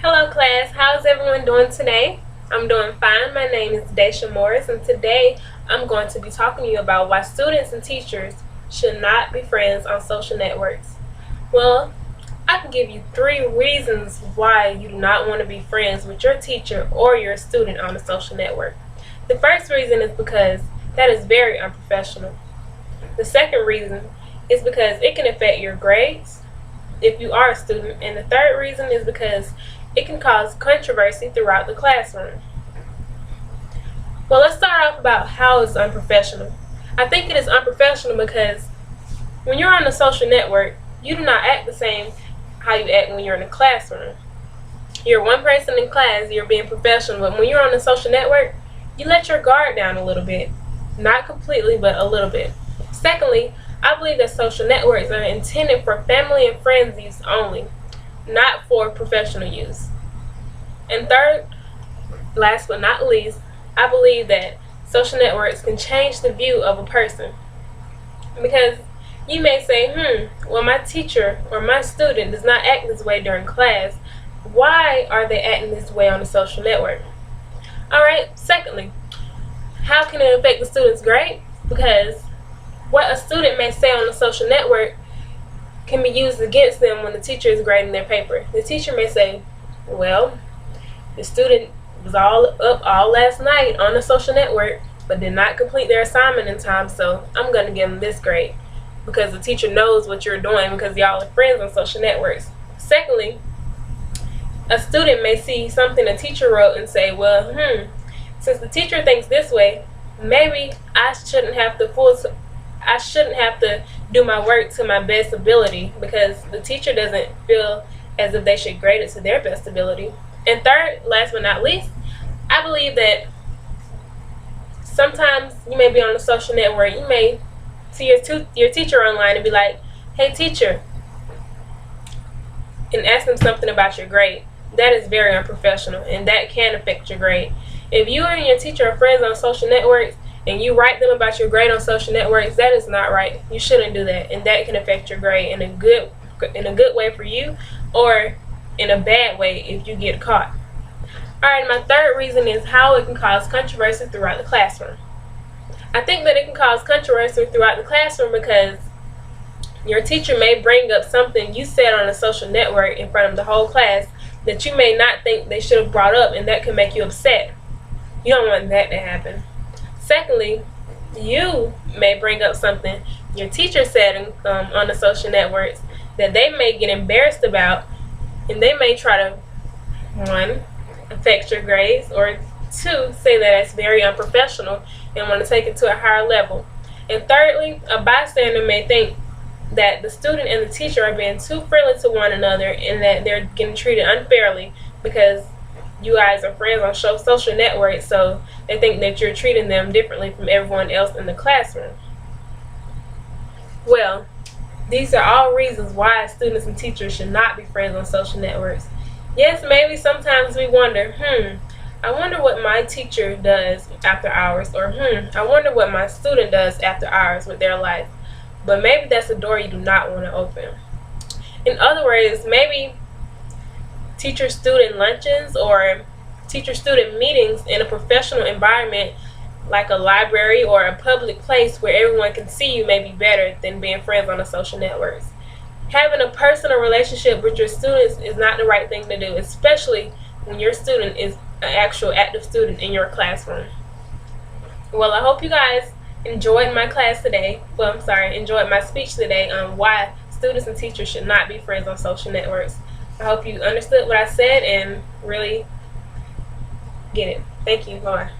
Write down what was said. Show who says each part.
Speaker 1: Hello class, how's everyone doing today? I'm doing fine. My name is Daisha Morris, and today I'm going to be talking to you about why students and teachers should not be friends on social networks. Well, I can give you 3 reasons why you do not want to be friends with your teacher or your student on a social network. The first reason is because that is very unprofessional. The second reason is because it can affect your grades if you are a student, and the third reason is because it can cause controversy throughout the classroom. Well, let's start off about how it's unprofessional. I think it is unprofessional because when you're on a social network, you do not act the same how you act when you're in a classroom. You're one person in class, you're being professional, but when you're on a social network, you let your guard down a little bit. Not completely, but a little bit. Secondly, I believe that social networks are intended for family and friends use only, not for professional use. And third, last but not least, I believe that social networks can change the view of a person. Because you may say, well, my teacher or my student does not act this way during class. Why are they acting this way on a social network? Alright, secondly, how can it affect the student's grade? Because what a student may say on a social network can be used against them when the teacher is grading their paper. The teacher may say, well, the student was up all last night on the social network but did not complete their assignment in time, so I'm going to give them this grade, because the teacher knows what you're doing because y'all are friends on social networks. Secondly, a student may see something a teacher wrote and say, well, since the teacher thinks this way, maybe I shouldn't have to do my work to my best ability, because the teacher doesn't feel as if they should grade it to their best ability. And third, last but not least, I believe that sometimes you may be on a social network, you may see your teacher online and be like, hey teacher, and ask them something about your grade. That is very unprofessional, and that can affect your grade. If you and your teacher are friends on social networks and you write them about your grade on social networks, that is not right. You shouldn't do that, and that can affect your grade in a good way for you, or in a bad way if you get caught. Alright, my third reason is how it can cause controversy throughout the classroom. I think that it can cause controversy throughout the classroom because your teacher may bring up something you said on a social network in front of the whole class that you may not think they should have brought up, and that can make you upset. You don't want that to happen. Secondly, you may bring up something your teacher said on the social networks that they may get embarrassed about, and they may try to, 1, affect your grades, or 2, say that it's very unprofessional and want to take it to a higher level. And thirdly, a bystander may think that the student and the teacher are being too friendly to one another and that they're getting treated unfairly because you guys are friends on social networks, so they think that you're treating them differently from everyone else in the classroom. Well, these are all reasons why students and teachers should not be friends on social networks. Yes, maybe sometimes we wonder, I wonder what my teacher does after hours, or I wonder what my student does after hours with their life. But maybe that's a door you do not want to open. In other words, maybe teacher-student luncheons or teacher-student meetings in a professional environment like a library or a public place where everyone can see you may be better than being friends on the social networks. Having a personal relationship with your students is not the right thing to do, especially when your student is an actual active student in your classroom. Well, I hope you guys enjoyed my class today. Enjoyed my speech today on why students and teachers should not be friends on social networks. I hope you understood what I said and really get it. Thank you. Bye.